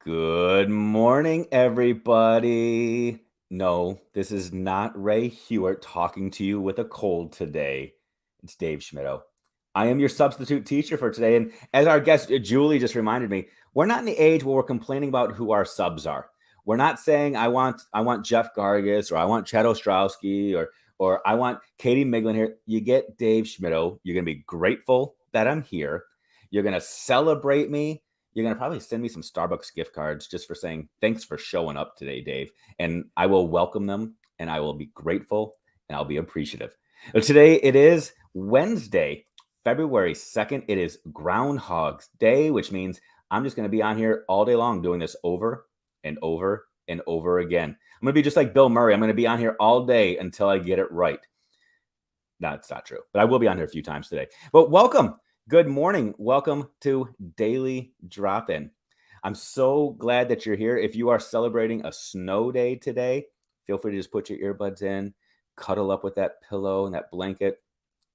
Good morning, everybody. No, this is not Ray Hewitt talking to you with a cold today. It's Dave Schmittou. I am your substitute teacher for today. And as our guest Julie just reminded me, we're not in the age where we're complaining about who our subs are. We're not saying I want Jeff Gargas or I want Chad Ostrowski or I want Katie Miglin here. You get Dave Schmittou. You're gonna be grateful that I'm here. You're gonna celebrate me. You're going to probably send me some Starbucks gift cards just for saying, thanks for showing up today, Dave. And I will welcome them and I will be grateful and I'll be appreciative. Today it is Wednesday, February 2nd. It is Groundhog's Day, which means I'm just going to be on here all day long doing this over and over and over again. I'm going to be just like Bill Murray. I'm going to be on here all day until I get it right. That's not true, but I will be on here a few times today. But welcome. Good morning. Welcome to Daily Drop-In. I'm so glad that you're here. If you are celebrating a snow day today, feel free to just put your earbuds in, cuddle up with that pillow and that blanket,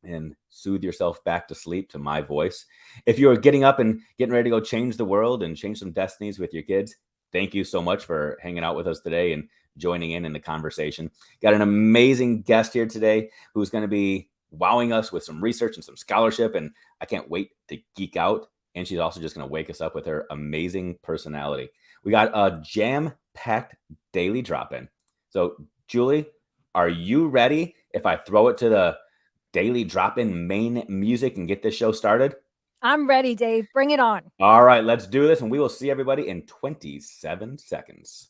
and soothe yourself back to sleep to my voice. If you're getting up and getting ready to go change the world and change some destinies with your kids, thank you so much for hanging out with us today and joining in the conversation. Got an amazing guest here today who's going to be wowing us with some research and some scholarship, and I can't wait to geek out. And she's also just going to wake us up with her amazing personality. We got a jam-packed daily drop-in. So, Julie, are you ready if I throw it to the daily drop-in main music and get this show started? I'm ready, Dave. Bring it on. All right, let's do this, and we will see everybody in 27 seconds.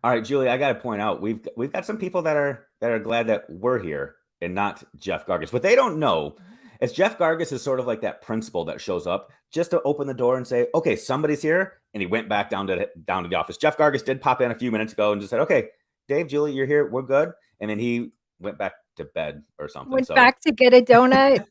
All right, Julie, I got to point out we've got some people that are glad that we're here and not Jeff Gargas. What they don't know is Jeff Gargas is sort of like that principal that shows up just to open the door and say, "Okay, somebody's here," and he went back down to the office. Jeff Gargas did pop in a few minutes ago and just said, "Okay, Dave, Julie, you're here, we're good," and then he went back to bed or something. Went back to get a donut.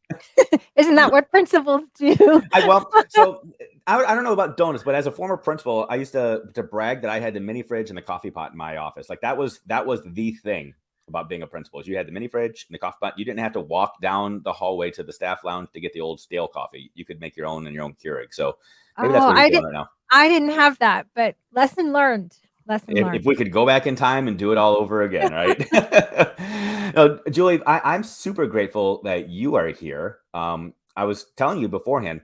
Isn't that what principals do? I don't know about donuts, but as a former principal, I used to brag that I had the mini fridge and the coffee pot in my office. Like that was the thing about being a principal is you had the mini fridge and the coffee pot. You didn't have to walk down the hallway to the staff lounge to get the old stale coffee. You could make your own in your own Keurig. So maybe that's what he's doing right now. I didn't have that, but lesson learned. If we could go back in time and do it all over again, right? No, Julie, I'm super grateful that you are here. I was telling you beforehand,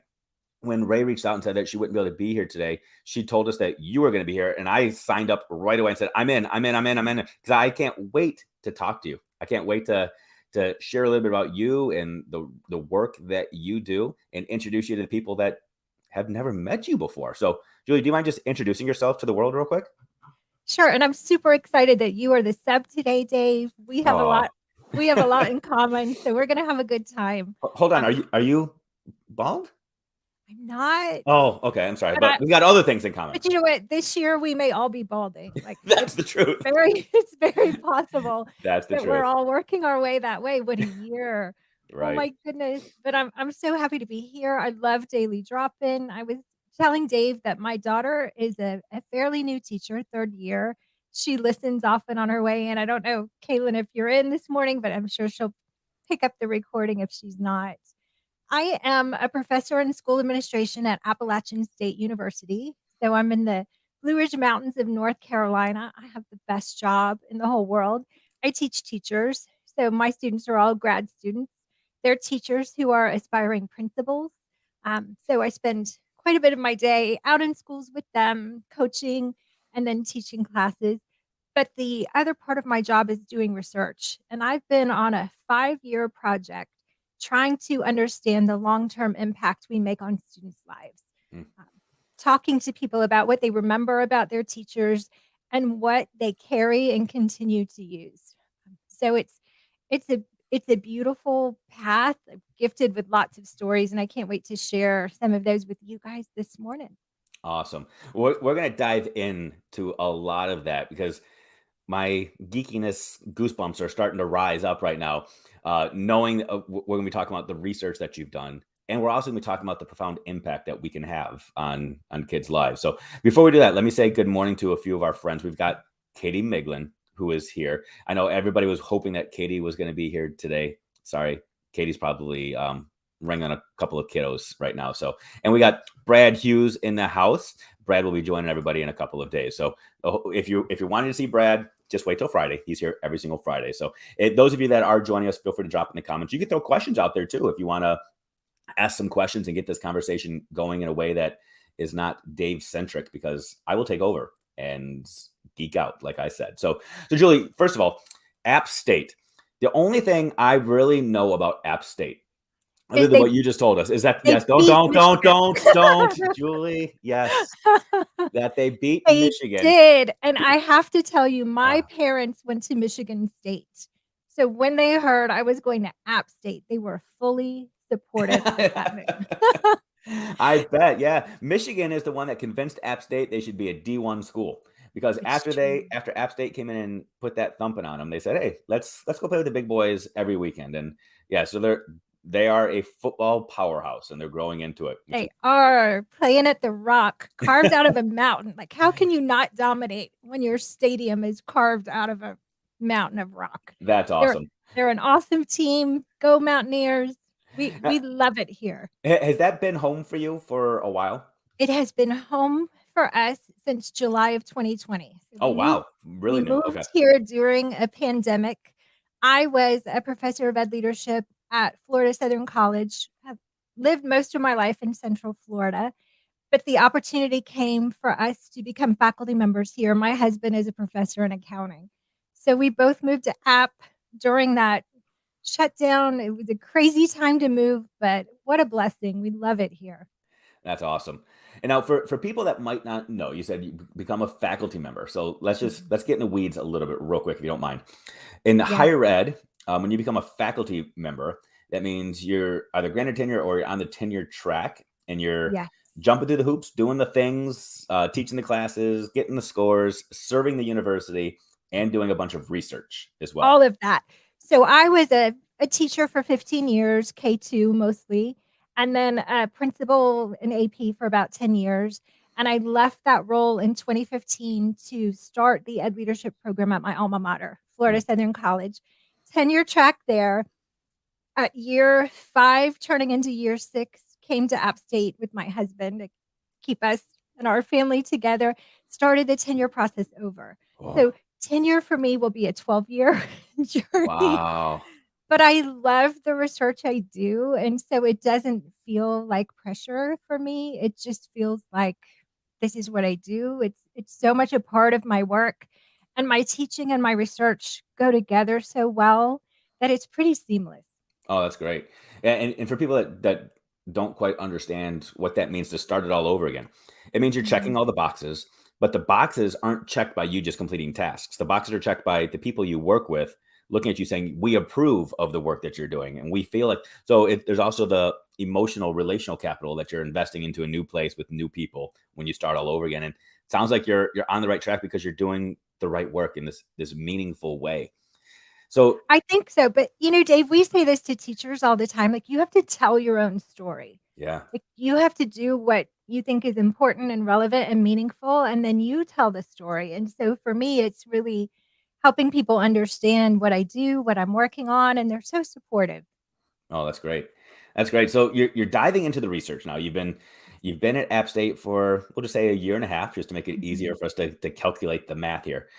when Ray reached out and said that she wouldn't be able to be here today, she told us that you were going to be here. And I signed up right away and said, I'm in. Because I can't wait to talk to you. I can't wait to share a little bit about you and the work that you do and introduce you to the people that have never met you before. So, Julie, do you mind just introducing yourself to the world real quick? Sure. And I'm super excited that you are the sub today, Dave. We have a lot. We have a lot in common. So we're going to have a good time. Hold on. Are you bald? I'm not. Oh, okay. I'm sorry. But we got other things in common. But you know what? This year we may all be balding. Like That's the truth. It's very possible. That's the truth. We're all working our way that way. What a year. Right. Oh my goodness. But I'm so happy to be here. I love Daily Drop-In. I was telling Dave that my daughter is a fairly new teacher, third year. She listens often on her way in. I don't know, Caitlin, if you're in this morning, but I'm sure she'll pick up the recording if she's not. I am a professor in school administration at Appalachian State University. So I'm in the Blue Ridge Mountains of North Carolina. I have the best job in the whole world. I teach teachers. So my students are all grad students. They're teachers who are aspiring principals. So I spend quite a bit of my day out in schools with them, coaching and then teaching classes. But the other part of my job is doing research. And I've been on a 5-year project trying to understand the long-term impact we make on students' lives. Talking to people about what they remember about their teachers and what they carry and continue to use. So it's a beautiful path, gifted with lots of stories, and I can't wait to share some of those with you guys this morning. Awesome. We're going to dive into a lot of that because my geekiness goosebumps are starting to rise up right now. Knowing we're going to be talking about the research that you've done, and we're also going to be talking about the profound impact that we can have on kids' lives. So before we do that, let me say good morning to a few of our friends. We've got Katie Miglin, who is here. I know everybody was hoping that Katie was going to be here today. Sorry, Katie's probably ringing a couple of kiddos right now. So, and we got Brad Hughes in the house. Brad will be joining everybody in a couple of days. So if you're wanting to see Brad, just wait till Friday. He's here every single Friday. So those of you that are joining us, feel free to drop in the comments. You can throw questions out there too if you want to ask some questions and get this conversation going in a way that is not Dave centric, because I will take over and geek out, like I said. So Julie, first of all, App State. The only thing I really know about App State, other Is than what you just told us, is that they yes, beat Michigan. don't, Julie. Yes, that they beat They Michigan. did, and I have to tell you, my Ah. parents went to Michigan State. So when they heard I was going to App State, they were fully supportive of that move. I bet, yeah. Michigan is the one that convinced App State they should be a D1 school, because It's true. after App State came in and put that thumping on them, they said, "Hey, let's go play with the big boys every weekend." And yeah, so they are a football powerhouse and they're growing into it, which They is are playing at the Rock, carved out of a mountain. Like, how can you not dominate when your stadium is carved out of a mountain of rock? that's They're awesome. they're an awesome team. Go Mountaineers. We love it here. Has that been home for you for a while? It has been home for us since July of 2020. So Oh, wow. we Really new. Okay. moved here during a pandemic. I was a professor of ed leadership at Florida Southern College. I've lived most of my life in Central Florida, but the opportunity came for us to become faculty members here. My husband is a professor in accounting. So we both moved to App during that shutdown. It was a crazy time to move, but what a blessing. We love it here. That's awesome. And now for people that might not know, you said you become a faculty member. So Mhm. let's get in the weeds a little bit real quick, if you don't mind. In Yes. higher ed, when you become a faculty member, that means you're either granted tenure or you're on the tenure track and you're Yes. jumping through the hoops, doing the things, teaching the classes, getting the scores, serving the university, and doing a bunch of research as well. All of that. So I was a teacher for 15 years, K2 mostly, and then a principal in AP for about 10 years. And I left that role in 2015 to start the ed leadership program at my alma mater, Florida Mm. Southern College. Tenure track there. At year 5, turning into year 6, came to App State with my husband to keep us and our family together, started the tenure process over. Oh, So tenure for me will be a 12-year journey, wow. but I love the research I do, and so it doesn't feel like pressure for me. It just feels like this is what I do. It's so much a part of my work, and my teaching and my research go together so well that it's pretty seamless. Oh, that's great. And for people that don't quite understand what that means to start it all over again, it means you're checking Mhm. all the boxes, but the boxes aren't checked by you just completing tasks. The boxes are checked by the people you work with, looking at you saying, "We approve of the work that you're doing," and we feel like so. There's also the emotional, relational capital that you're investing into a new place with new people when you start all over again. And it sounds like you're on the right track because you're doing the right work in this meaningful way. So I think so, but, Dave, we say this to teachers all the time, like, you have to tell your own story. yeah. Like, you have to do what you think is important and relevant and meaningful, and then you tell the story, and so for me, it's really helping people understand what I do, what I'm working on, and they're so supportive. Oh, that's great. That's great. So you're diving into the research now. You've been at App State for, we'll just say, a year and a half, just to make it easier Mhm. for us to calculate the math here.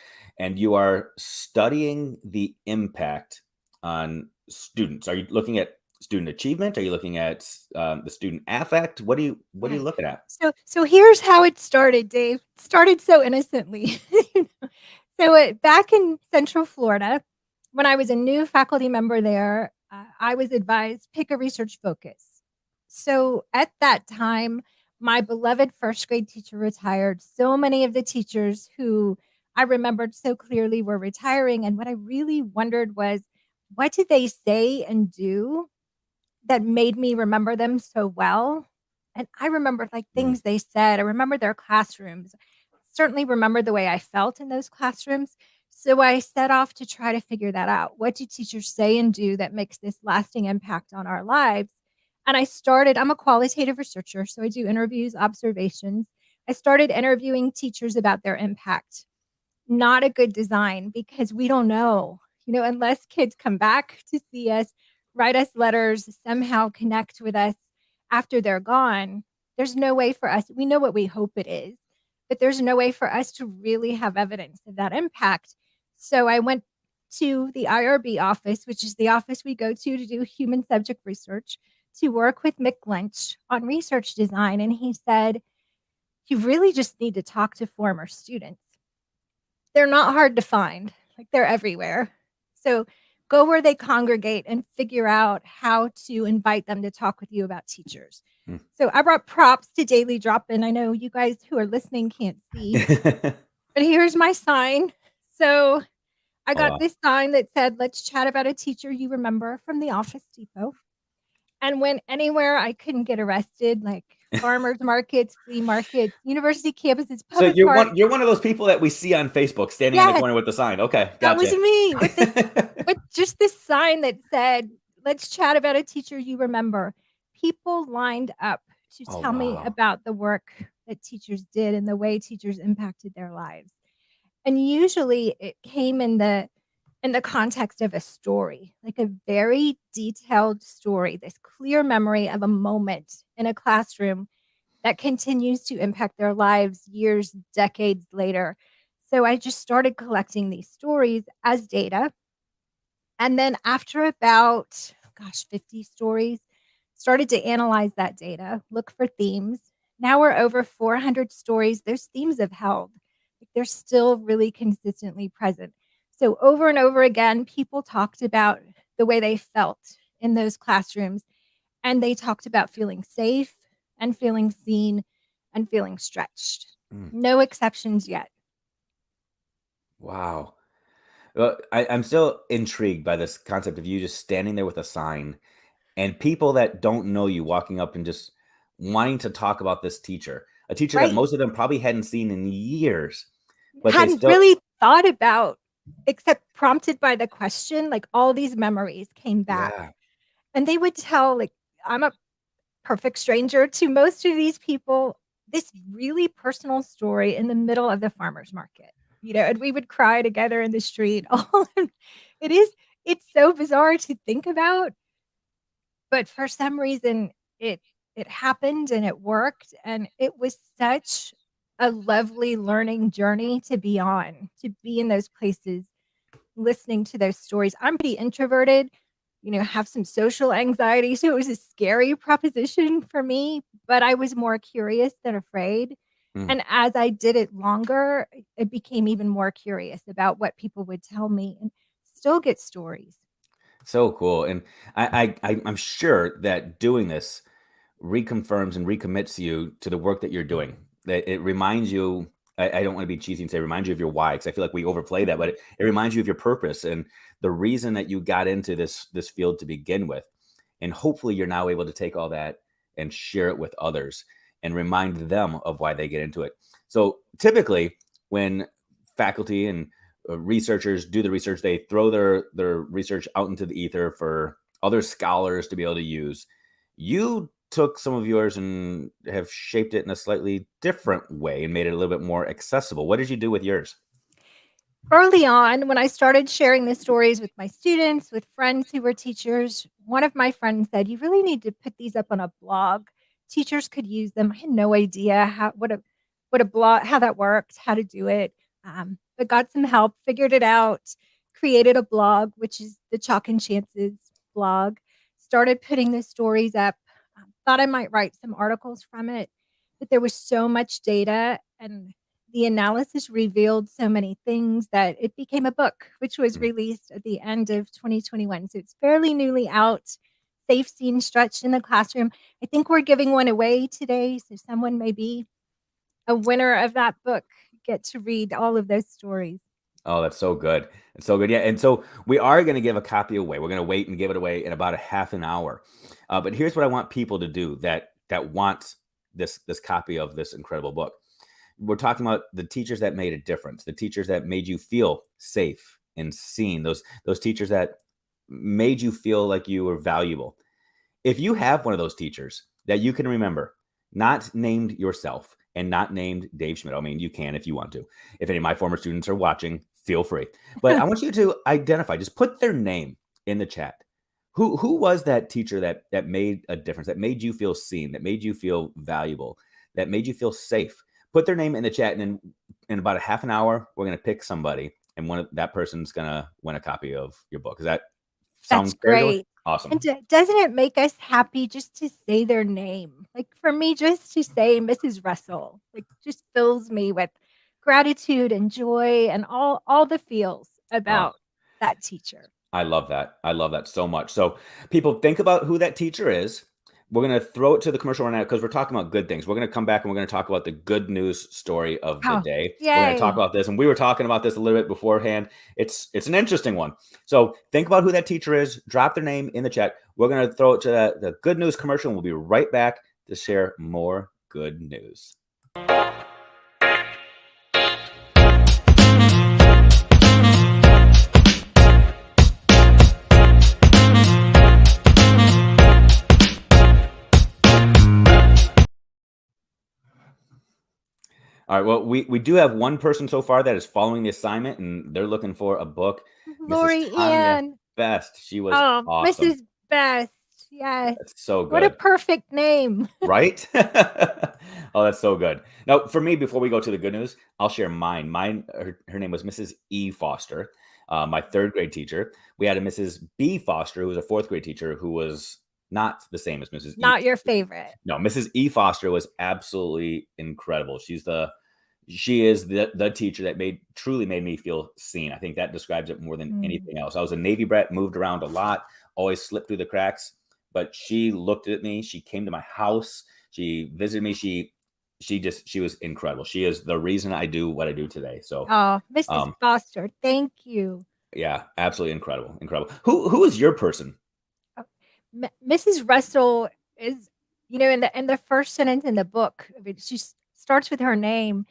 And you are studying the impact on students. Are you looking at student achievement? Are you looking at the student affect? What are Yeah. you looking at? So here's how it started, Dave. It started so innocently. So, back in Central Florida, when I was a new faculty member there, I was advised, "Pick a research focus." So, at that time, my beloved first grade teacher retired. So many of the teachers who I remembered so clearly were retiring, and what I really wondered was, what did they say and do that made me remember them so well? And I remember like Mm. things they said. I remember their classrooms. Certainly remember the way I felt in those classrooms. So I set off to try to figure that out. What do teachers say and do that makes this lasting impact on our lives? And I'm a qualitative researcher, so I do interviews, observations. I started interviewing teachers about their impact. Not a good design because we don't know, unless kids come back to see us, write us letters, somehow connect with us after they're gone. There's no way for us. We know what we hope it is, but there's no way for us to really have evidence of that impact. So I went to the IRB office, which is the office we go to do human subject research, to work with Mick Lynch on research design. And he said, you really just need to talk to former students. They're not hard to find. Like they're everywhere. So go where they congregate and figure out how to invite them to talk with you about teachers. Mm. So I brought props to Daily Drop-In. I know you guys who are listening can't see, but here's my sign. So I Oh, got wow. this sign that said, let's chat about a teacher you remember from the Office Depot. And went anywhere I couldn't get arrested, like farmers markets, flea markets, university campuses, So public you're parks. one of those people that we see on Facebook standing in the Yes, corner with the sign. Okay, that was gotcha. me with just this sign that said, let's chat about a teacher you remember. People lined up to Oh, tell me wow. about the work that teachers did and the way teachers impacted their lives. And usually it came in the context of a story, like a very detailed story, this clear memory of a moment in a classroom that continues to impact their lives years, decades later. So I just started collecting these stories as data. And then after about, 50 stories, started to analyze that data, look for themes. Now we're over 400 stories. Those themes have held. Like they're still really consistently present. So over and over again, people talked about the way they felt in those classrooms, and they talked about feeling safe and feeling seen and feeling stretched. Mm. No exceptions yet. Wow. Well, I'm still intrigued by this concept of you just standing there with a sign and people that don't know you walking up and just wanting to talk about this teacher, a teacher that Right. most of them probably hadn't seen in years, but they Hadn't still, really thought about, except prompted by the question, like all these memories came back. yeah. And they would tell, like, I'm a perfect stranger to most of these people, this really personal story in the middle of the farmer's market, and we would cry together in the street. It is, it's so bizarre to think about, but for some reason it it happened and it worked, and it was such a lovely learning journey to be on, to be in those places, listening to those stories. I'm pretty introverted, have some social anxiety, so it was a scary proposition for me, but I was more curious than afraid. Mm. And as I did it longer, it became even more curious about what people would tell me, and still get stories. So cool. And I'm sure that doing this reconfirms and recommits you to the work that you're doing. That it reminds you. I don't want to be cheesy and say reminds you of your why, because I feel like we overplay that, but it reminds you of your purpose and the reason that you got into this field to begin with. And hopefully, you're now able to take all that and share it with others and remind them of why they get into it. So typically, when faculty and researchers do the research, they throw their research out into the ether for other scholars to be able to use. You took some of yours and have shaped it in a slightly different way and made it a little bit more accessible. What did you do with yours? Early on, when I started sharing the stories with my students, with friends who were teachers, one of my friends said, "You really need to put these up on a blog. Teachers could use them." I had no idea what a blog, how that worked, how to do it. But got some help, figured it out, created a blog, which is the Chalk and Chances blog. Started putting the stories up. Thought I might write some articles from it, but there was so much data, and the analysis revealed so many things that it became a book, which was Mm. released at the end of 2021. So it's fairly newly out, safe, seen, stretched in the classroom. I think we're giving one away today. So someone may be a winner of that book, get to read all of those stories. Oh, that's so good. It's so good. Yeah. And so we are going to give a copy away. We're going to wait and give it away in about a half an hour. But here's what I want people to do that want this copy of this incredible book. We're talking about the teachers that made a difference, the teachers that made you feel safe and seen, those teachers that made you feel like you were valuable. If you have one of those teachers that you can remember, not named yourself and not named Dave Schmidt, I mean, you can if you want to. If any of my former students are watching, feel free. But I want you to identify, just put their name in the chat. Who was that teacher that made a difference, that made you feel seen, that made you feel valuable, that made you feel safe? Put their name in the chat, and then in about a half an hour, we're going to pick somebody, and that person's going to win a copy of your book. Does that sound That's fair to you? great. Awesome. And doesn't it make us happy just to say their name? Like for me, just to say Mrs. Russell, like just fills me with gratitude and joy and all the feels about that teacher. I love that. I love that so much. So people, think about who that teacher is. We're going to throw it to the commercial right now because we're talking about good things. We're going to come back and we're going to talk about the good news story of the Oh, day. We're going to talk yay. about this. And we were talking about this a little bit beforehand. It's an interesting one. So think about who that teacher is. Drop their name in the chat. We're going to throw it to the good news commercial, and we'll be right back to share more good news. All right. Well, we do have one person so far that is following the assignment, and they're looking for a book. Lori Mrs. Tanya Ann. Best. She was Oh, awesome. Mrs. Best. Yes. That's so good. What a perfect name. Right? Oh, that's so good. Now, for me, before we go to the good news, I'll share mine. Her name was Mrs. E. Foster, my third grade teacher. We had a Mrs. B. Foster, who was a fourth grade teacher, who was not the same as Mrs. E. Not your favorite. No, Mrs. E. Foster was absolutely incredible. She is the teacher that truly made me feel seen. I think that describes it more than anything else. I was a Navy brat, moved around a lot, always slipped through the cracks, but she looked at me. She came to my house. She visited me. She was incredible. She is the reason I do what I do today. So, Mrs. Foster, thank you. Yeah, absolutely incredible. Who is your person? Mrs. Russell is, in the first sentence in the book, I mean, she starts with her name.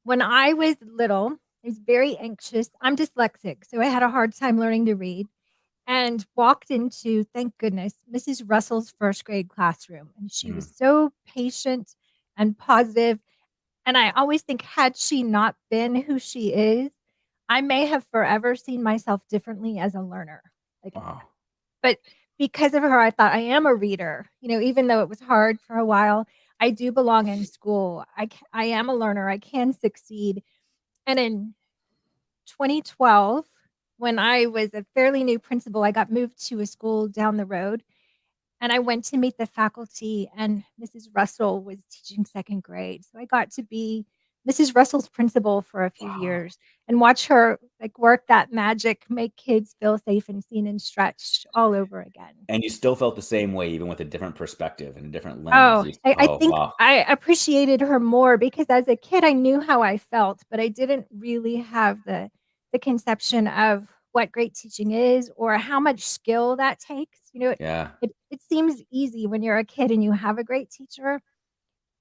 When I was little, I was very anxious. I'm dyslexic, so I had a hard time learning to read, and walked into, thank goodness, Mrs. Russell's first grade classroom. And she was so patient and positive. And I always think, had she not been who she is, I may have forever seen myself differently as a learner. Wow. But because of her, I thought, I am a reader. Even though it was hard for a while, I do belong in school. I am a learner. I can succeed. And in 2012, when I was a fairly new principal, I got moved to a school down the road. And I went to meet the faculty, and Mrs. Russell was teaching second grade. So I got to be Mrs. Russell's principal for a few years and watch her work that magic, make kids feel safe and seen and stretched all over again. And you still felt the same way, even with a different perspective and a different lens. I think I appreciated her more because as a kid, I knew how I felt, but I didn't really have the conception of what great teaching is or how much skill that takes. It seems easy when you're a kid and you have a great teacher,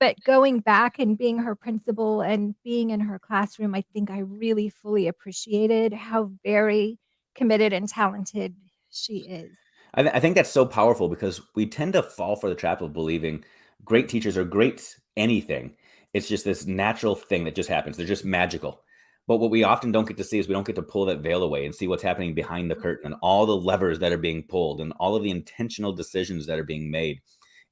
but going back and being her principal and being in her classroom, I think I really fully appreciated how very committed and talented she is. I think that's so powerful because we tend to fall for the trap of believing great teachers are great anything. It's just this natural thing that just happens. They're just magical. But what we often don't get to see is we don't get to pull that veil away and see what's happening behind the curtain and all the levers that are being pulled and all of the intentional decisions that are being made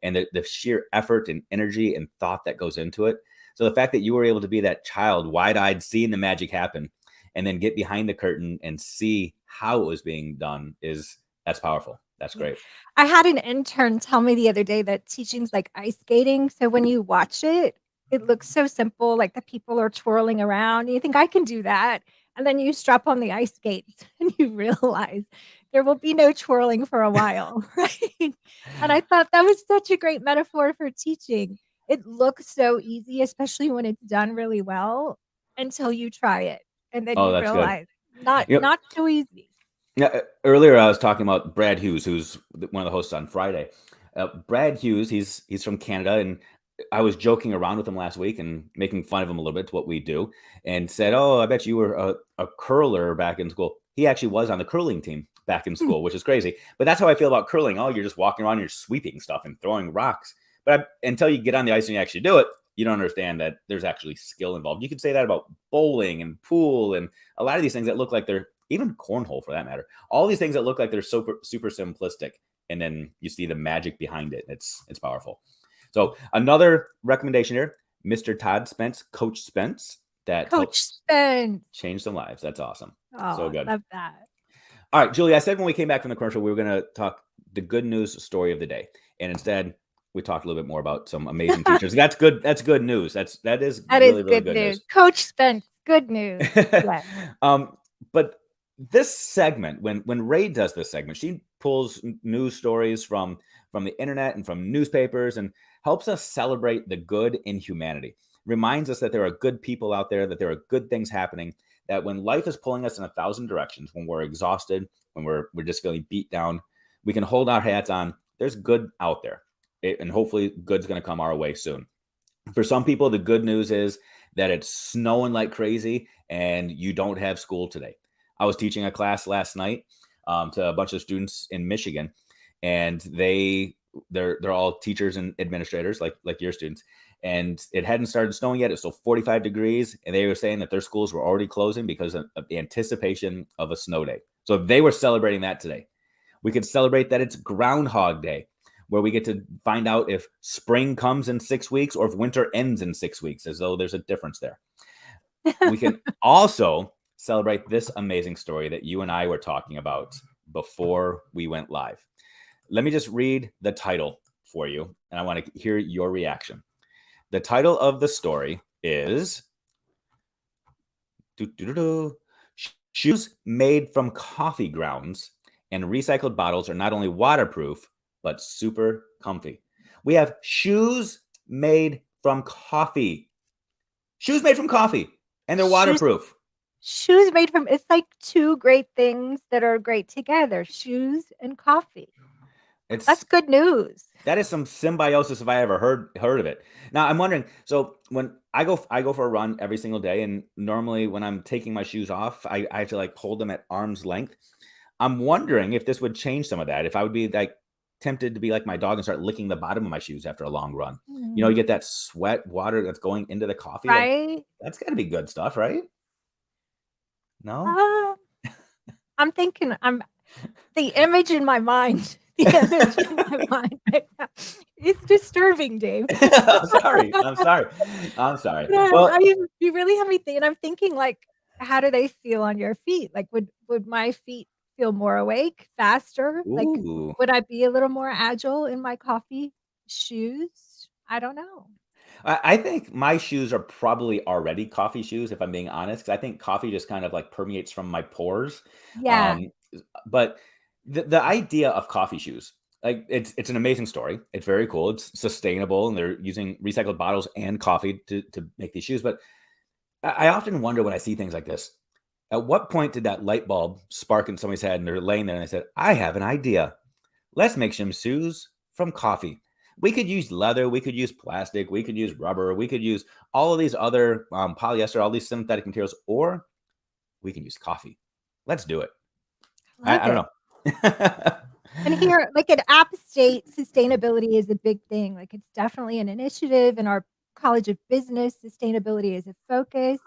and the sheer effort and energy and thought that goes into it. So the fact that you were able to be that child, wide-eyed, seeing the magic happen and then get behind the curtain and see how it was being done that's powerful. That's great. I had an intern tell me the other day that teaching's like ice skating. So when you watch it, it looks so simple, like the people are twirling around. And you think, I can do that. And then you strap on the ice skates and you realize there will be no twirling for a while. Right? And I thought that was such a great metaphor for teaching. It looks so easy, especially when it's done really well, until you try it. And then you realize not so easy. Yeah, earlier I was talking about Brad Hughes, who's one of the hosts on Friday. Brad Hughes, he's from Canada, and I was joking around with him last week and making fun of him a little bit to what we do, and said, "Oh, I bet you were a curler back in school." He actually was on the curling team back in school, which is crazy. But that's how I feel about curling. Oh, you're just walking around, you're sweeping stuff and throwing rocks. But until you get on the ice and you actually do it, you don't understand that there's actually skill involved. You could say that about bowling and pool and a lot of these things that look like they're even cornhole for that matter. All these things that look like they're super simplistic, and then you see the magic behind it. It's powerful. So another recommendation here, Mr. Todd Spence, Coach Spence, that Coach helps Spence. change some lives. That's awesome. Oh, So I good. love that. All right, Julie, I said when we came back from the commercial, we were going to talk the good news story of the day. And instead, we talked a little bit more about some amazing teachers. That's good. That's good news. That is really Good good news. news. Coach Spence, good news. Yes. But this segment, when Ray does this segment, she pulls news stories from the internet and from newspapers and helps us celebrate the good in humanity. Reminds us that there are good people out there, that there are good things happening, that when life is pulling us in 1,000 directions, when we're exhausted, when we're just feeling beat down, we can hold our hats on. There's good out there. And hopefully good's going to come our way soon. For some people, the good news is that it's snowing like crazy and you don't have school today. I was teaching a class last night to a bunch of students in Michigan, and they're all teachers and administrators like your students. And it hadn't started snowing yet. It's still 45 degrees, and they were saying that their schools were already closing because of the anticipation of a snow day. So they were celebrating that today. We could celebrate that it's Groundhog Day, where we get to find out if spring comes in 6 weeks or if winter ends in 6 weeks, as though there's a difference there. We can also celebrate this amazing story that you and I were talking about before we went live. Let me just read the title for you, and I want to hear your reaction. The title of the story is Shoes Made from Coffee Grounds and Recycled Bottles Are Not Only Waterproof, but super comfy. We have shoes made from coffee. Shoes made from coffee, and they're waterproof. Shoes made from, it's like two great things that are great together, shoes and coffee. That's good news. That is some symbiosis if I ever heard of it. Now I'm wondering, so when I go for a run every single day, and normally when I'm taking my shoes off, I have to like hold them at arm's length. I'm wondering if this would change some of that. If I would be like tempted to be like my dog and start licking the bottom of my shoes after a long run. You get that sweat water that's going into the coffee. Right? That's got to be good stuff, right? No? I'm thinking, the image in my mind. The image in my mind right now. It's disturbing, Dave. I'm sorry. Yeah, well, you really have me thinking. I'm thinking, like, how do they feel on your feet? Like, would my feet feel more awake, faster? Ooh. Like, would I be a little more agile in my coffee shoes? I don't know. I think my shoes are probably already coffee shoes, if I'm being honest, because I think coffee just kind of like permeates from my pores. Yeah. But the idea of coffee shoes, like it's an amazing story. It's very cool. It's sustainable, and they're using recycled bottles and coffee to make these shoes. But I often wonder when I see things like this, at what point did that light bulb spark in somebody's head and they're laying there and they said, I have an idea. Let's make some shoes from coffee. We could use leather, we could use plastic, we could use rubber, we could use all of these other polyester, all these synthetic materials, or we can use coffee. Let's do it. I don't know. And here, like at App State, sustainability is a big thing. Like it's definitely an initiative in our College of Business. Sustainability is a focus.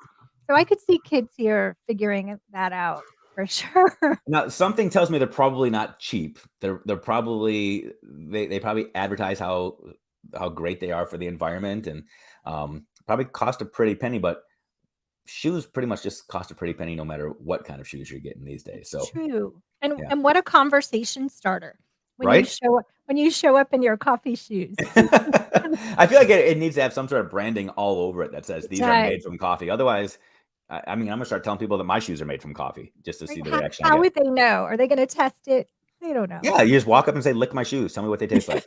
So I could see kids here figuring that out for sure. Now, something tells me they're probably not cheap. They're probably they probably advertise how great they are for the environment, and probably cost a pretty penny. But shoes pretty much just cost a pretty penny, no matter what kind of shoes you're getting these days. So true, and what a conversation starter when right? you show up in your coffee shoes. I feel like it needs to have some sort of branding all over it that says these are made from coffee. Otherwise, I mean, I'm gonna start telling people that my shoes are made from coffee just to see the reaction. How would they know? Are they going to test it? They don't know. Yeah, you just walk up and say, "Lick my shoes. Tell me what they taste like."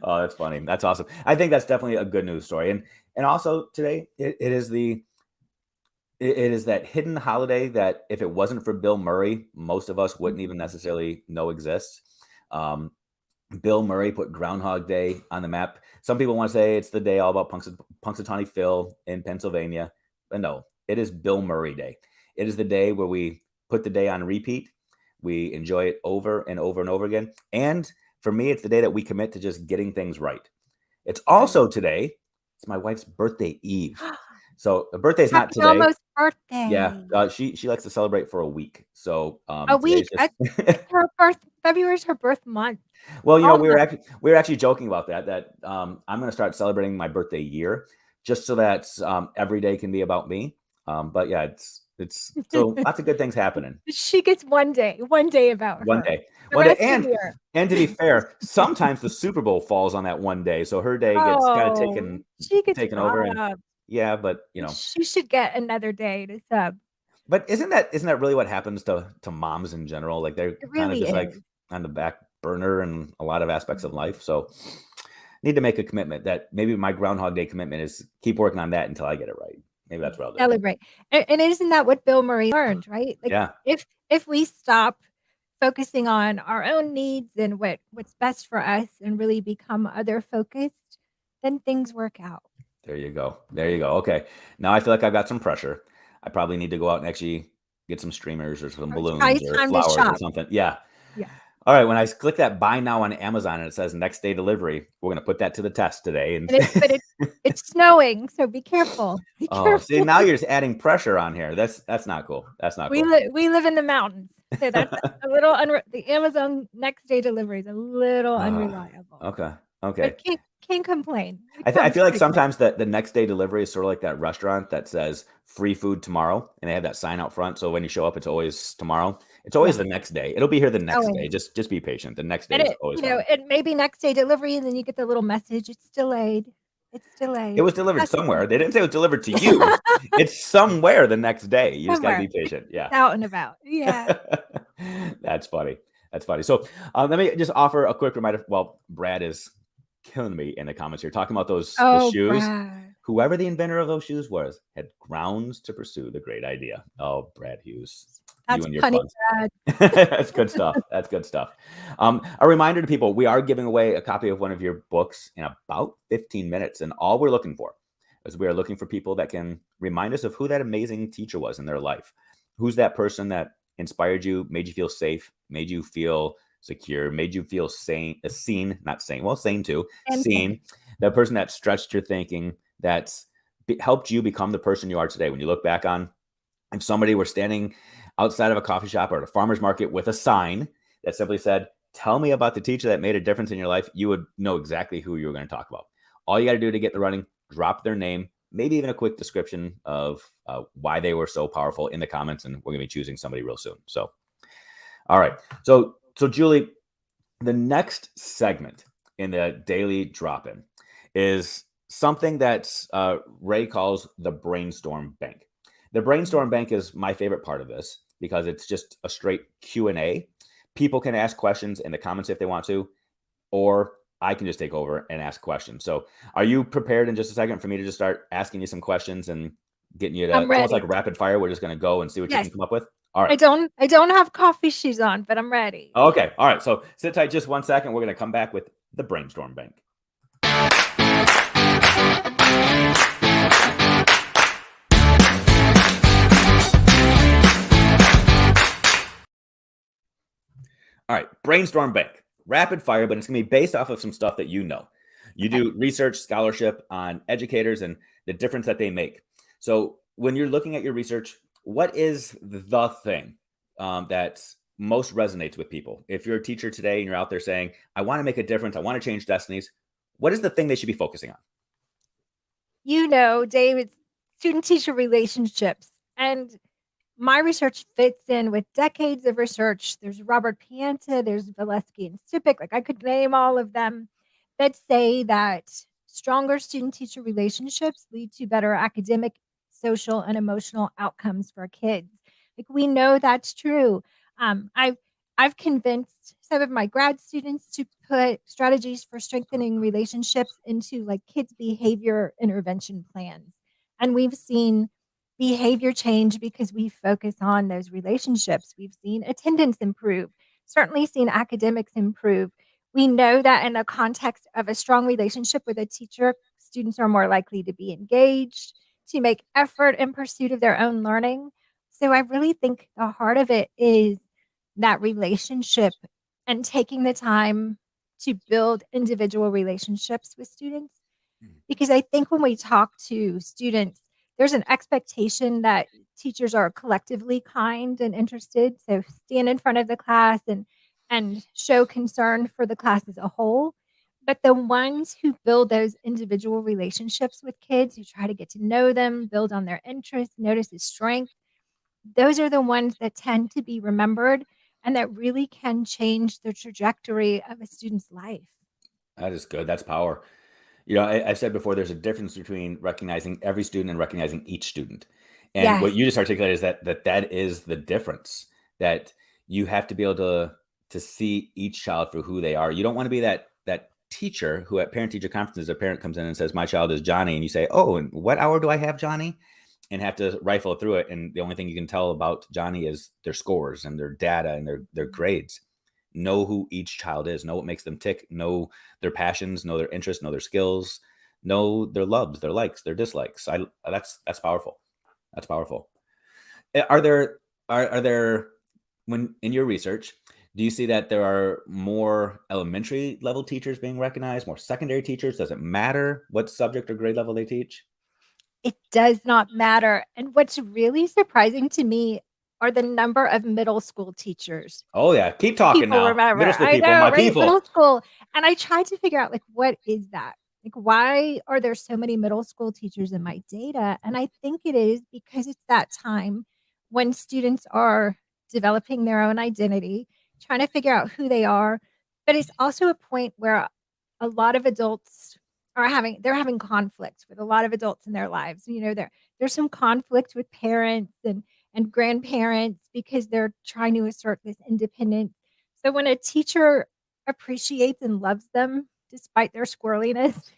Oh, that's funny. That's awesome. I think that's definitely a good news story. And also today, it is that hidden holiday that if it wasn't for Bill Murray, most of us wouldn't even necessarily know exists. Bill Murray put Groundhog Day on the map. Some people want to say it's the day all about Punxsutawney Phil in Pennsylvania, but no, it is Bill Murray Day. It is the day where we put the day on repeat. We enjoy it over and over and over again. And for me, it's the day that we commit to just getting things right. It's Right. also today. It's my wife's birthday eve. So the birthday's not Happy today. almost Yeah, birthday. she likes to celebrate for a week. So A today's week. just It's her birth February's her birth month. well, All month. we were actually joking about that I'm going to start celebrating my birthday year just so that every day can be about me. But yeah, it's so lots of good things happening She gets one day about one her. day, The one day, rest of the year. and to be fair, sometimes the Super Bowl falls on that one day, so her day gets kind of Oh, she gets taken over, and robbed. yeah, but She should get another day to sub. but isn't that really what happens to moms in general? Like they're It kind of really just like is. on the back burner in a lot of aspects of life. So need to make a commitment that maybe my Groundhog Day commitment is keep working on that until I get it right. Maybe that's what I'll do. Celebrate. And isn't that what Bill Murray learned, right? Like Yeah, if we stop focusing on our own needs and what's best for us and really become other focused, then things work out. there you go. There you go. Okay, now I feel like I've got some pressure. I probably need to go out and actually get some streamers or some balloons It's or time to flowers or shop. something. Yeah. Yeah. All right. When I click that buy now on Amazon and it says next day delivery, we're gonna put that to the test today. And It's snowing, so be careful. Be oh, see, careful. now you're just adding pressure on here. That's not cool. That's not cool. We live in the mountains, so that's a little the Amazon next day delivery is a little unreliable, Okay. Okay. but can't complain. It I comes feel like quickly. sometimes the next day delivery is sort of like that restaurant that says free food tomorrow, and they have that sign out front. So when you show up, it's always tomorrow. It's always Yeah, the next day. It'll be here the next day. always. Just be patient. The next day And is always coming. it may be next day delivery, and then you get the little message, "It's delayed. It's It delayed." was delivered That's somewhere. They didn't say it was delivered to you. It's somewhere the next day. You just got to somewhere. be patient. Yeah. It's out and about. Yeah. That's funny. That's funny. So let me just offer a quick reminder. Well, Brad is killing me in the comments here, talking about the Oh, shoes. Brad. Whoever the inventor of those shoes was had grounds to pursue the great idea. Oh, Brad Hughes, you That's and your funny, puns. Brad. That's good stuff. That's good stuff. A reminder to people, we are giving away a copy of one of your books in about 15 minutes. And all we're looking for is we are looking for people that can remind us of who that amazing teacher was in their life. Who's that person that inspired you, made you feel safe, made you feel secure, made you feel seen, not sane, well, sane too, And same. seen, the person that stretched your thinking, that's helped you become the person you are today. When you look back on, if somebody were standing outside of a coffee shop or at a farmer's market with a sign that simply said, tell me about the teacher that made a difference in your life, you would know exactly who you were going to talk about. All you got to do to get the running, drop their name, maybe even a quick description of why they were so powerful in the comments, and we're going to be choosing somebody real soon. So, all right. So Julie, the next segment in the daily drop-in is something that Ray calls the brainstorm bank. The brainstorm bank is my favorite part of this because it's just a straight Q&A. People can ask questions in the comments if they want to, or I can just take over and ask questions. So are you prepared in just a second for me to just start asking you some questions and getting you to, I'm it's almost like ready. rapid fire. We're just going to go and see what you Yes. can come up with. All right. I don't have coffee shoes on, but I'm ready. Okay. All right. So sit tight just 1 second. We're going to come back with the brainstorm bank. All right, brainstorm bank, rapid fire, but it's going to be based off of some stuff that you know. You Okay. do research scholarship on educators and the difference that they make. So when you're looking at your research, what is the thing that most resonates with people? If you're a teacher today and you're out there saying, I want to make a difference, I want to change destinies, what is the thing they should be focusing on? You know, David, student-teacher relationships, and my research fits in with decades of research. There's Robert Pianta, there's Valesky and Stupik, like I could name all of them that say that stronger student-teacher relationships lead to better academic, social, and emotional outcomes for kids. Like we know that's true. Um, I've I've convinced some of my grad students to put strategies for strengthening relationships into like kids' behavior intervention plans. And we've seen behavior change because we focus on those relationships. We've seen attendance improve, certainly seen academics improve. We know that in the context of a strong relationship with a teacher, students are more likely to be engaged, to make effort in pursuit of their own learning. So I really think the heart of it is that relationship and taking the time to build individual relationships with students. Mm. Because I think when we talk to students, there's an expectation that teachers are collectively kind and interested. So stand in front of the class and show concern for the class as a whole. But the ones who build those individual relationships with kids, who try to get to know them, build on their interests, notice his strength, those are the ones that tend to be remembered and that really can change the trajectory of a student's life. That is good. That's power. I've said before, there's a difference between recognizing every student and recognizing each student. And what Yes. you just articulated is that is the difference. That you have to be able to see each child for who they are. You don't want to be that teacher who at parent teacher conferences, a parent comes in and says, "My child is Johnny," and you say, "Oh, and what hour do I have Johnny?" And have to rifle through it, and the only thing you can tell about Johnny is their scores and their data and their grades. Know who each child is, know what makes them tick, know their passions, know their interests, know their skills, know their loves, their likes, their dislikes. I That's powerful. That's powerful. Are there are there when in your research, do you see that there are more elementary level teachers being recognized, more secondary teachers? Does it matter what subject or grade level they teach? It does not matter, and what's really surprising to me are the number of middle school teachers. Oh yeah, keep talking People now. remember. Middle school I people, know, my right? Middle people. school, and I tried to figure out, like, what is that? Like, why are there so many middle school teachers in my data? And I think it is because it's that time when students are developing their own identity, trying to figure out who they are, but it's also a point where a lot of adults they're having conflict with a lot of adults in their lives. There's some conflict with parents and grandparents because they're trying to assert this independence. So when a teacher appreciates and loves them despite their squirreliness,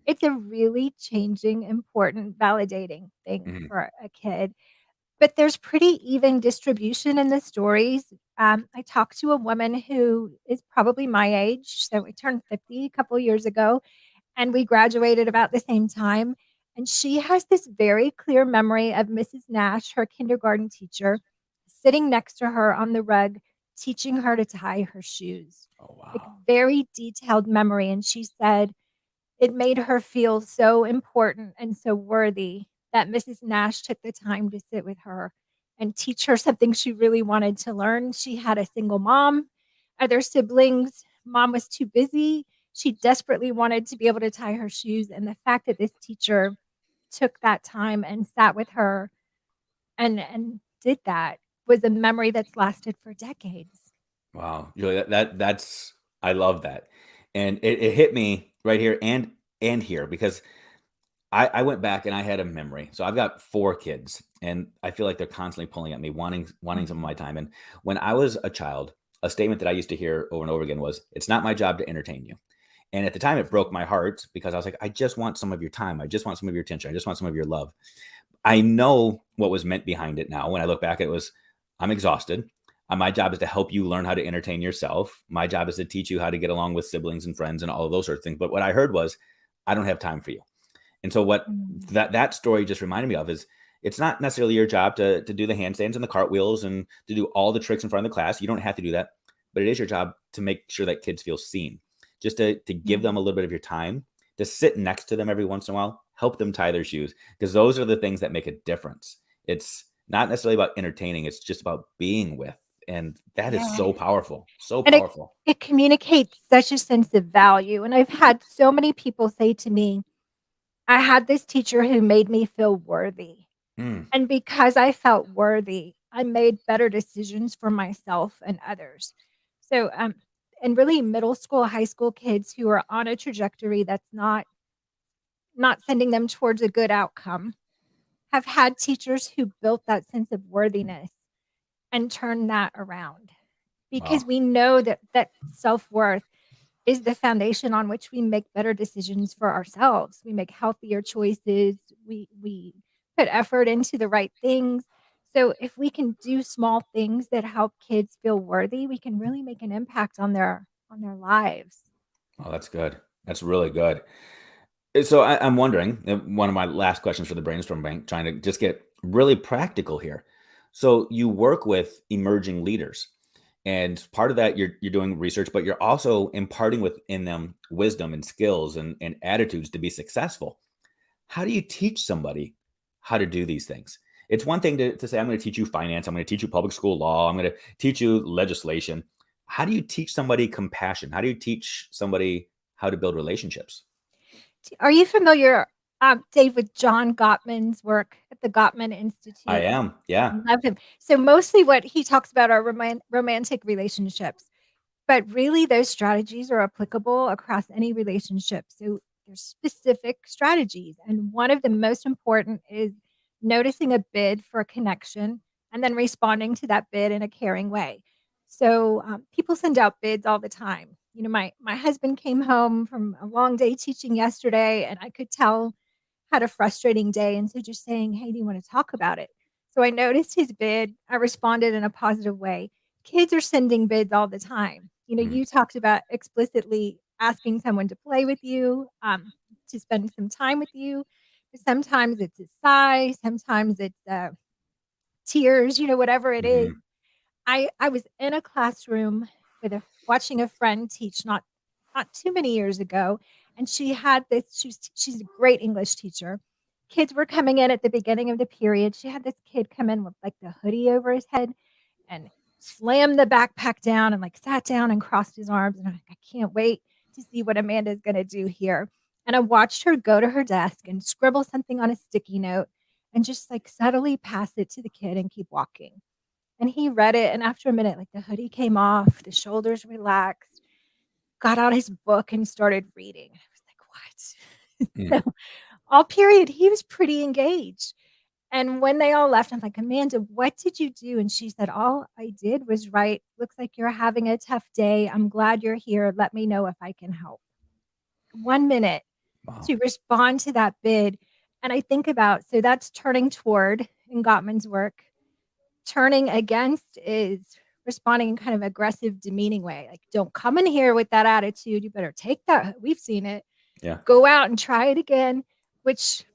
it's a really changing, important, validating thing Mhm. for a kid. But there's pretty even distribution in the stories. I talked to a woman who is probably my age, so I turned 50 a couple years ago, and we graduated about the same time. And she has this very clear memory of Mrs. Nash, her kindergarten teacher, sitting next to her on the rug, teaching her to tie her shoes. Oh Like, wow. very detailed memory. And she said it made her feel so important and so worthy that Mrs. Nash took the time to sit with her and teach her something she really wanted to learn. She had a single mom, other siblings. Mom was too busy. She desperately wanted to be able to tie her shoes. And the fact that this teacher took that time and sat with her and did that was a memory that's lasted for decades. Wow, Julie, that's I love that, and it hit me right here and here because I went back and I had a memory. So I've got 4 kids, and I feel like they're constantly pulling at me, wanting some of my Mhm. time. And when I was a child, a statement that I used to hear over and over again was, "It's not my job to entertain you." And at the time, it broke my heart because I was like, "I just want some of your time. I just want some of your attention. I just want some of your love." I know what was meant behind it now. When I look back, it was, I'm exhausted. My job is to help you learn how to entertain yourself. My job is to teach you how to get along with siblings and friends and all of those sorts of things. But what I heard was, I don't have time for you. And so what Mm. that story just reminded me of is, it's not necessarily your job to do the handstands and the cartwheels and to do all the tricks in front of the class. You don't have to do that, but it is your job to make sure that kids feel seen. Just to give them a Mm. little bit of your time, to sit next to them every once in a while, help them tie their shoes, because those are the things that make a difference. It's not necessarily about entertaining, it's just about being with. And that is Yeah. so powerful. So And it powerful. it communicates such a sense of value, and I've had so many people say to me, "I had this teacher who made me feel worthy, Mm, and because I felt worthy, I made better decisions for myself and others." So, and really middle school, high school kids who are on a trajectory that's not sending them towards a good outcome have had teachers who built that sense of worthiness and turned that around. Because wow. we know that self-worth is the foundation on which we make better decisions for ourselves. We make healthier choices. We put effort into the right things. So if we can do small things that help kids feel worthy, we can really make an impact on their lives. Oh, that's good. That's really good. So I'm wondering, one of my last questions for the brainstorm bank, trying to just get really practical here. So you work with emerging leaders, and part of that you're doing research, but you're also imparting within them wisdom and skills and attitudes to be successful. How do you teach somebody how to do these things? It's one thing to say, I'm going to teach you finance, I'm going to teach you public school law, I'm going to teach you legislation. How do you teach somebody compassion? How do you teach somebody how to build relationships? Are you familiar, Dave, with John Gottman's work at the Gottman I Institute? am. Yeah. Love him. So mostly what he talks about are romantic relationships, but really those strategies are applicable across any relationship. So there's specific strategies, and one of the most important is noticing a bid for a connection and then responding to that bid in a caring way. So people send out bids all the time. You know, my husband came home from a long day teaching yesterday, and I could tell had a frustrating day, and so just saying, "Hey, do you wanna talk about it?" So I noticed his bid, I responded in a positive way. Kids are sending bids all the time. You know, Mhm. you talked about explicitly asking someone to play with you, to spend some time with you, but sometimes it's a sigh, sometimes it's, tears, you know, whatever it is. Mhm. I was in a classroom with a watching a friend teach not too many years ago, and she had this she's a great English teacher. Kids were coming in at the beginning of the period. She had this kid come in with, like, the hoodie over his head and slammed the backpack down and, like, sat down and crossed his arms, and I'm like, "I can't wait to see what Amanda's gonna do here." And I watched her go to her desk and scribble something on a sticky note and just, like, subtly pass it to the kid and keep walking. And he read it, and after a minute, like, the hoodie came off, the shoulders relaxed, got out his book and started reading. I was like, Mm. "What?" So, all period, he was pretty engaged. And when they all left, I'm like, "Amanda, what did you do?" And she said, "All I did was write, 'Looks like you're having a tough day. I'm glad you're here. Let me know if I can help.'" 1 minute Wow. to respond to that bid. And I think about so that's turning toward in Gottman's work. Turning against is responding in kind of aggressive, demeaning way, like, "Don't come in here with that attitude, you better take that we've seen it. Yeah. Go out and try it again," which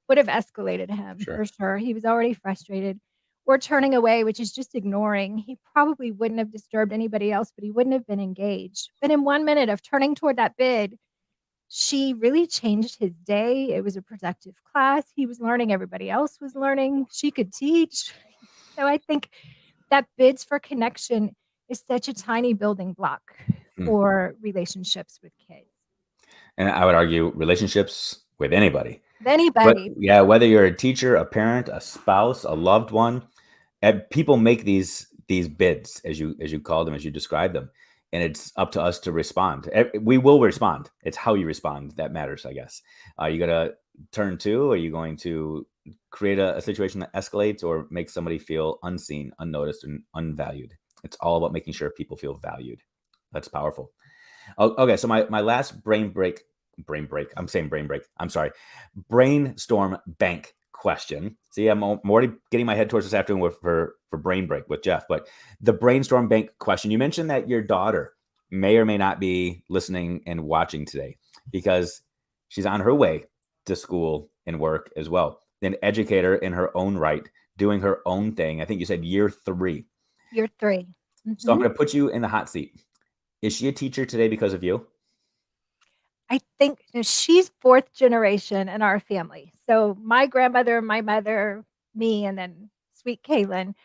would have escalated him Sure. for sure, he was already frustrated. Or turning away, which is just ignoring, he probably wouldn't have disturbed anybody else, but he wouldn't have been engaged. But in 1 minute of turning toward that bid, she really changed his day, it was a productive class, he was learning, everybody else was learning, she could teach. So I think that bids for connection is such a tiny building block Mm. for relationships with kids. And I would argue relationships with anybody. With But anybody. yeah, whether you're a teacher, a parent, a spouse, a loved one, and people make these bids as you call them, as you describe them, and it's up to us to respond. We will respond. It's how you respond that matters, I guess. Are you gonna turn to? Are you going to create a situation that escalates or make somebody feel unseen, unnoticed, and unvalued? It's all about making sure people feel valued. That's powerful. Okay, so my last brain break. I'm saying brain break. I'm sorry. Brainstorm bank question. See, I'm already getting my head towards this afternoon for brain break with Jeff. But the brainstorm bank question. You mentioned that your daughter may or may not be listening and watching today because she's on her way to school and work as well. An educator in her own right, doing her own thing. I think you said year 3. You're 3. So I'm Mhm. going to put you in the hot seat. Is she a teacher today because of you? I think she's 4th generation in our family. So my grandmother, my mother, me, and then sweet Kaylin.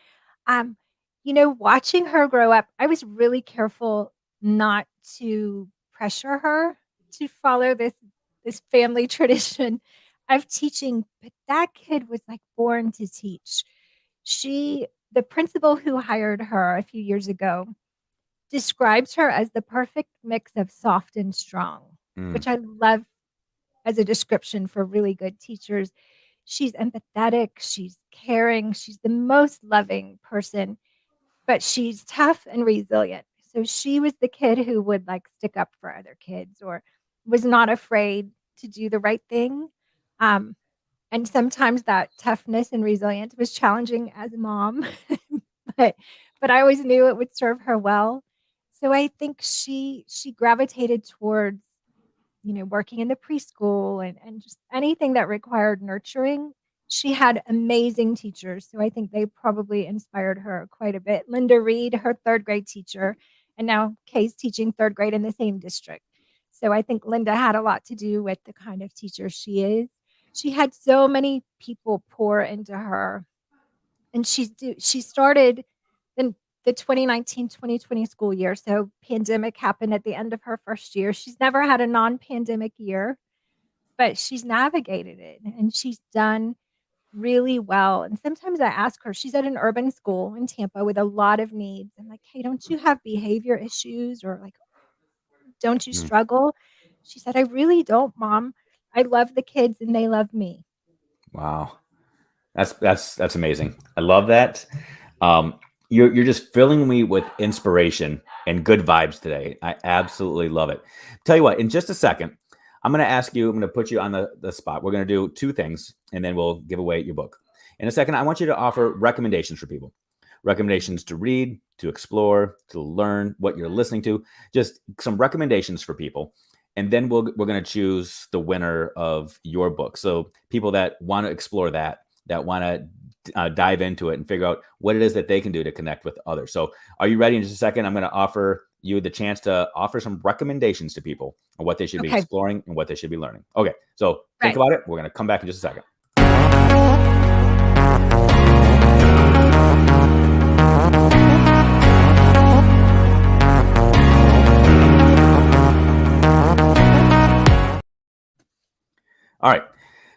Um, you know, watching her grow up, I was really careful not to pressure her to follow this family tradition of teaching, but that kid was, like, born to teach. She the principal who hired her a few years ago describes her as the perfect mix of soft and strong, Mm, which I love as a description for really good teachers. She's empathetic, she's caring, she's the most loving person, but she's tough and resilient. So she was the kid who would, like, stick up for other kids or was not afraid to do the right thing. Um, and sometimes that toughness and resilience was challenging as a mom, but but I always knew it would serve her well. So I think she gravitated towards, working in the preschool and just anything that required nurturing. She had amazing teachers, so I think they probably inspired her quite a bit. Linda Reed, her 3rd grade teacher, and now Kay's teaching 3rd grade in the same district. So I think Linda had a lot to do with the kind of teacher she is. She had so many people pour into her, and she started in the 2019-2020 school year, so pandemic happened at the end of her 1st year. She's never had a non-pandemic year, but she's navigated it, and she's done really well. And sometimes I ask her, she's at an urban school in Tampa with a lot of needs. I'm like, "Hey, don't you have behavior issues or, like, don't you Mm, struggle?" She said, "I really don't, mom. I love the kids and they love me." wow. That's amazing. I love that. Um, you're just filling me with inspiration and good vibes today. I absolutely love it. Tell you what, in just a second, I'm going to ask you. I'm going to put you on the spot. We're going to do 2 things, and then we'll give away your book. In a second, I want you to offer recommendations for people. Recommendations to read, to explore, to learn what you're listening to. Just some recommendations for people, and then we're going to choose the winner of your book. So people that want to explore that want to dive into it and figure out what it is that they can do to connect with others. So, are you ready? In just a second, I'm going to offer you the chance to offer some recommendations to people on what they should be Okay, exploring and what they should be learning. Okay, so think right. about it. We're going to come back in just a second. All right.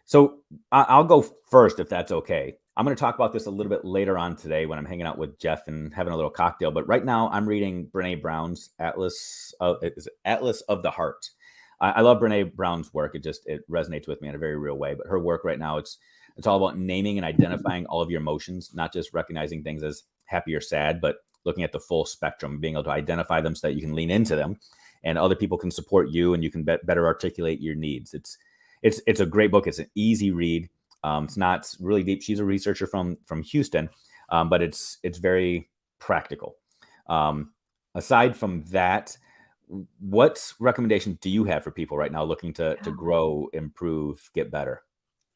So I'll go first if that's okay. I'm going to talk about this a little bit later on today when I'm hanging out with Jeff and having a little cocktail. But right now, I'm reading Brene Brown's Atlas of the Heart. I love Brene Brown's work. It resonates with me in a very real way. But her work right now, it's all about naming and identifying all of your emotions, not just recognizing things as happy or sad, but looking at the full spectrum, being able to identify them so that you can lean into them, and other people can support you, and you can better articulate your needs. It's a great book. It's an easy read. It's not really deep. She's a researcher from Houston, but it's very practical. Um, Aside from that, what recommendation do you have for people right now looking to Yeah. grow, improve, get better?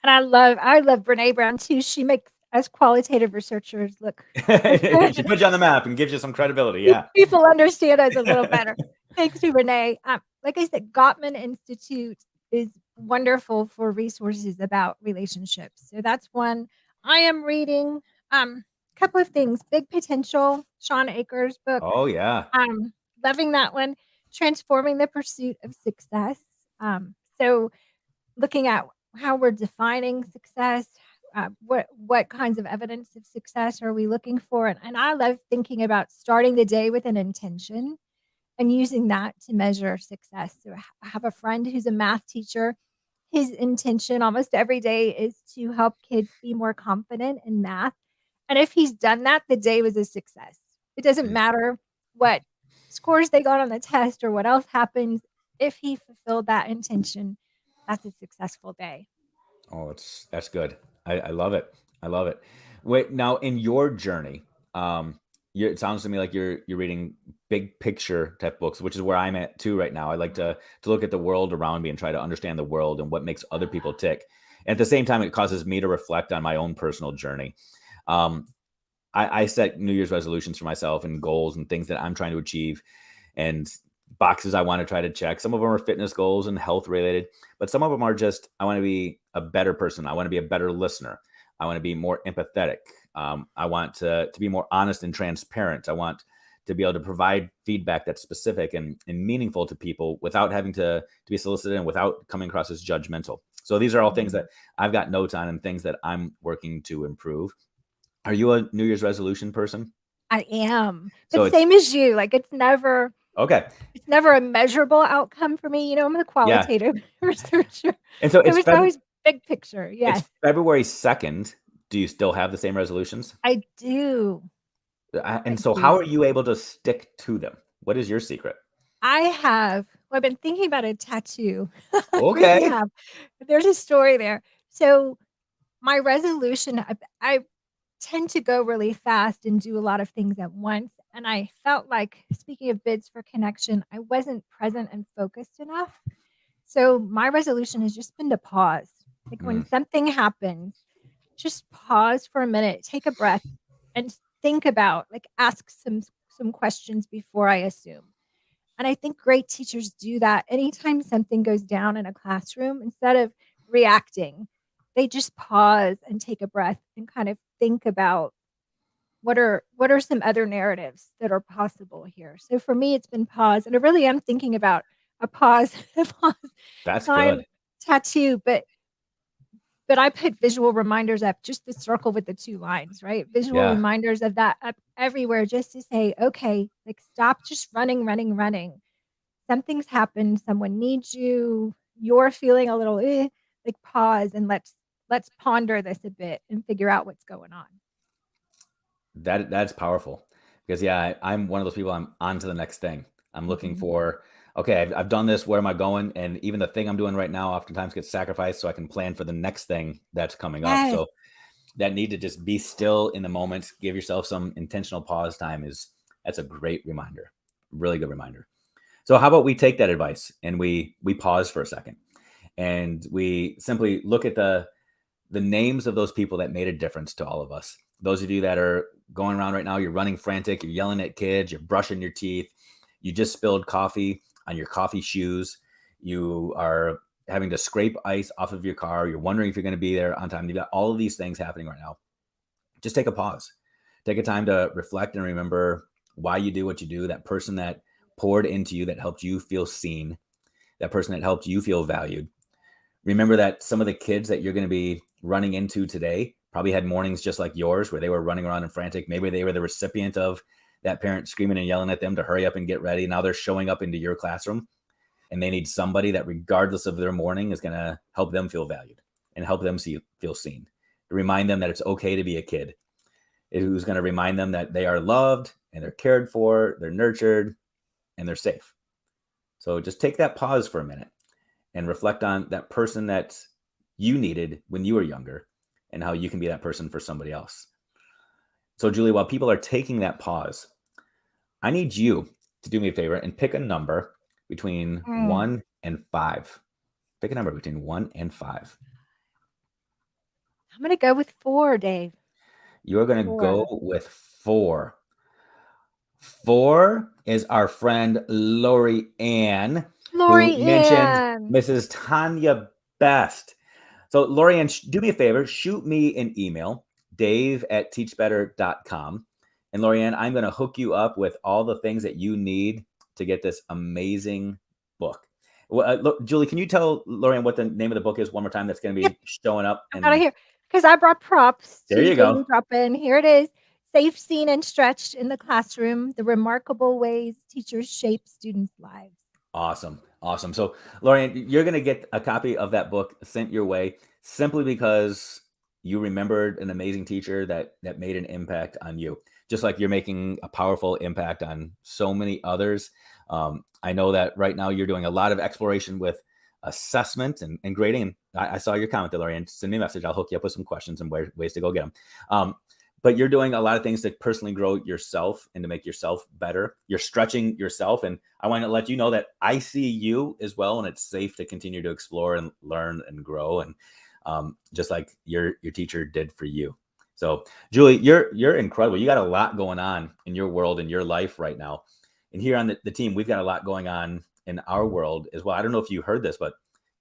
And I love Brené Brown too. She makes us qualitative researchers look like She puts you on the map and gives you some credibility. pe Yeah. people understand us a little better. Thanks to Renee. Like I said, Gottman Institute is wonderful for resources about relationships. So that's one I am reading. Couple of things. Big Potential, Sean Akers book. Oh yeah. Um, Loving that one. Transforming the Pursuit of Success. So looking at how we're defining success, what kinds of evidence of success are we looking for? And I love thinking about starting the day with an intention and using that to measure success. So I have a friend who's a math teacher. His intention almost every day is to help kids be more confident in math. And if he's done that, the day was a success. It doesn't Mm. matter what scores they got on the test or what else happens. If he fulfilled that intention, that's a successful day. Oh, that's good. I love it. I love it. Wait, now in your journey, it sounds to me like you're reading big picture type books, which is where I'm at too right now. I like to look at the world around me and try to understand the world and what makes other people tick. And at the same time, it causes me to reflect on my own personal journey. Um, I set New Year's resolutions for myself and goals and things that I'm trying to achieve and boxes I want to try to check. Some of them are fitness goals and health related, but some of them are just, I want to be a better person. I want to be a better listener. I want to be more empathetic. I want to be more honest and transparent. I want to be able to provide feedback that's specific and meaningful to people without having to be solicited and without coming across as judgmental. So these are all things Mhm. that I've got notes on and things that I'm working to improve. Are you a New Year's resolution person? I am, So but it's same as you, like, okay. it's never a measurable outcome for me, I'm a Yeah. qualitative researcher, And so so it's always big picture, It's yes, February 2nd. Do you still have the same resolutions? I do, And I so how do. are you able to stick to them? What is your secret? I've been thinking about a tattoo. I really Okay. have. There's a story there. So, my resolution, I tend to go really fast and do a lot of things at once, and I felt like, speaking of bids for connection, I wasn't present and focused enough. So my resolution has just been to pause. Like when Mm, something happens, just pause for a minute, take a breath, and think about, like, ask some questions before I assume. And I think great teachers do that anytime something goes down in a classroom. Instead of reacting, they just pause and take a breath and kind of think about what are some other narratives that are possible here. So for me, it's been pause, and I really am thinking about a pause, a pause that's time good. tattoo, but I put visual reminders up, just the circle with the 2 lines, right? Visual Yeah. reminders of that up everywhere just to say, "Okay, like, stop just running, running, running. Something's happened, someone needs you, you're feeling a little, like, pause and let's ponder this a bit and figure out what's going on." That's powerful because yeah, I'm one of those people. I'm on to the next thing. I'm looking Mhm. for, okay, I've done this. Where am I going? And even the thing I'm doing right now oftentimes gets sacrificed so I can plan for the next thing that's coming up. Yes. So that need to just be still in the moment, give yourself some intentional pause time is that's a great reminder. Really good reminder. So how about we take that advice and we pause for a second and we simply look at the names of those people that made a difference to all of us. Those of you that are going around right now, you're running frantic, you're yelling at kids, you're brushing your teeth, you just spilled coffee on your coffee shoes, you are having to scrape ice off of your car, you're wondering if you're going to be there on time. You've got all of these things happening right now. Just take a pause. Take a time to reflect and remember why you do what you do, that person that poured into you, that helped you feel seen, that person that helped you feel valued. Remember that some of the kids that you're going to be running into today probably had mornings just like yours where they were running around and frantic. Maybe they were the recipient of that parent screaming and yelling at them to hurry up and get ready. Now they're showing up into your classroom and they need somebody that, regardless of their morning, is going to help them feel valued and help them feel seen. Remind them that it's okay to be a kid. Who's going to remind them that they are loved and they're cared for, they're nurtured, and they're safe. So just take that pause for a minute and reflect on that person that you needed when you were younger and how you can be that person for somebody else. So, Julie, while people are taking that pause, I need you to do me a favor and pick a number between Mm. 1 and 5. Pick a number between 1 and 5. I'm gonna go with 4, Dave. You're going to go 4. with 4. 4 is our friend Lori Ann, who Lori mentioned Ann. Mrs. Tanya Best. So, Lorianne, do me a favor, shoot me an email, dave@teachbetter.com. And Lorianne, I'm going to hook you up with all the things that you need to get this amazing book. Well, look, Julie, can you tell Lorianne what the name of the book is one more time that's going to Yep, be showing up? I've got it And here because I brought props there to you Daily go. Drop In. Here it is. Safe, seen, and stretched in the classroom, the remarkable ways teachers shape students' lives. Awesome. Awesome. So, Lorian, you're going to get a copy of that book sent your way simply because you remembered an amazing teacher that made an impact on you, just like you're making a powerful impact on so many others. I know that right now you're doing a lot of exploration with assessment and grading. And I saw your comment there, Lorian. Send me a message. I'll hook you up with some questions and ways to go get them. But you're doing a lot of things to personally grow yourself and to make yourself better. You're stretching yourself. And I want to let you know that I see you as well. And it's safe to continue to explore and learn and grow. And just like your teacher did for you. So Julie, you're incredible. You got a lot going on in your world, in your life right now. And here on the team, we've got a lot going on in our world as well. I don't know if you heard this, but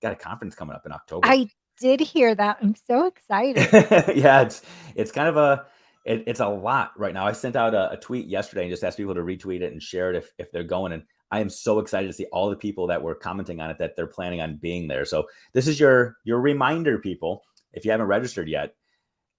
got a conference coming up in October. I did hear that. I'm so excited. Yeah, it's kind of it's a lot right now. I sent out a tweet yesterday and just asked people to retweet it and share it if they're going. And I am so excited to see all the people that were commenting on it that they're planning on being there. So this is your reminder, people. If you haven't registered yet,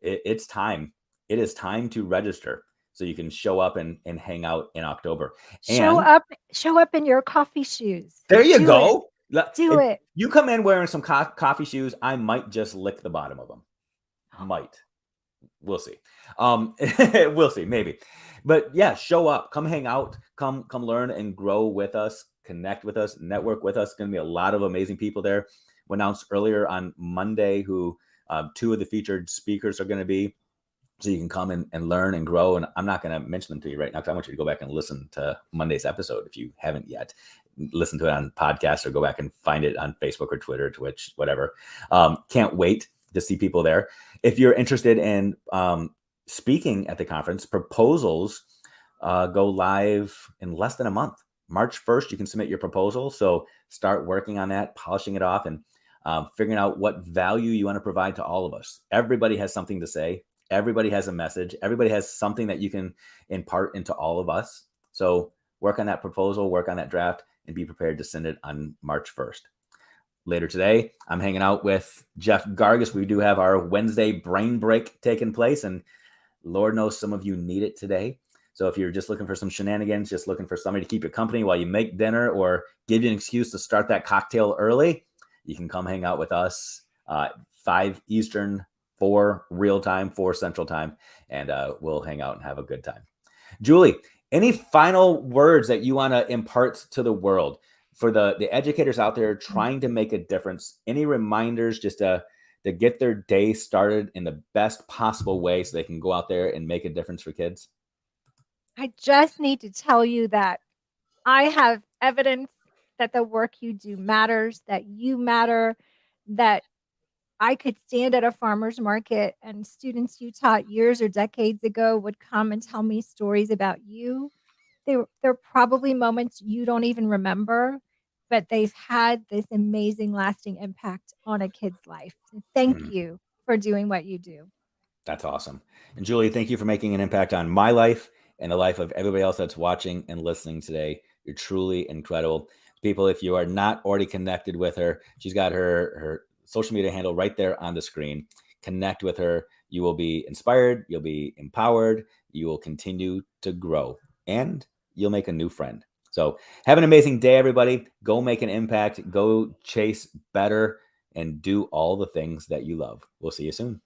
it's time. It is time to register so you can show up and hang out in October. Show And up show up in your coffee shoes. there you Do it. go. Do If it. you come in wearing some coffee shoes, I might just lick the bottom of them. Might. We'll see. We'll see, maybe. But yeah, show up, come hang out, come learn and grow with us, connect with us, network with us. Going to be a lot of amazing people there. We announced earlier on Monday who 2 of the featured speakers are going to be. so you can come and learn and grow. And I'm not going to mention them to you right now because I want you to go back and listen to Monday's episode if you haven't yet. Listen to it on podcast or go back and find it on Facebook or Twitter, Twitch, whatever. Can't wait to see people there. If you're interested in speaking at the conference, proposals go live in less than a month. March 1st, you can submit your proposal. So start working on that, polishing it off, and figuring out what value you want to provide to all of us. Everybody has something to say. Everybody has a message. Everybody has something that you can impart into all of us. So work on that proposal, work on that draft, and be prepared to send it on March 1st. Later today, I'm hanging out with Jeff Gargas. We do have our Wednesday brain break taking place, and Lord knows some of you need it today. So if you're just looking for some shenanigans, just looking for somebody to keep you company while you make dinner or give you an excuse to start that cocktail early, you can come hang out with us 5 Eastern, 4 real time, 4 Central time, and we'll hang out and have a good time. Julie, any final words that you want to impart to the world for the educators out there trying to make a difference? Any reminders just to get their day started in the best possible way so they can go out there and make a difference for kids? I just need to tell you that I have evidence that the work you do matters, that you matter, that I could stand at a farmer's market and students you taught years or decades ago would come and tell me stories about you. They're probably moments you don't even remember, but they've had this amazing lasting impact on a kid's life. So thank you for doing what you do. That's awesome. And Julie, thank you for making an impact on my life and the life of everybody else that's watching and listening today. You're truly incredible. People, if you are not already connected with her, she's got her social media handle right there on the screen. Connect with her. You will be inspired. You'll be empowered. You will continue to grow, and you'll make a new friend. So have an amazing day, everybody. Go make an impact. Go chase better and do all the things that you love. We'll see you soon.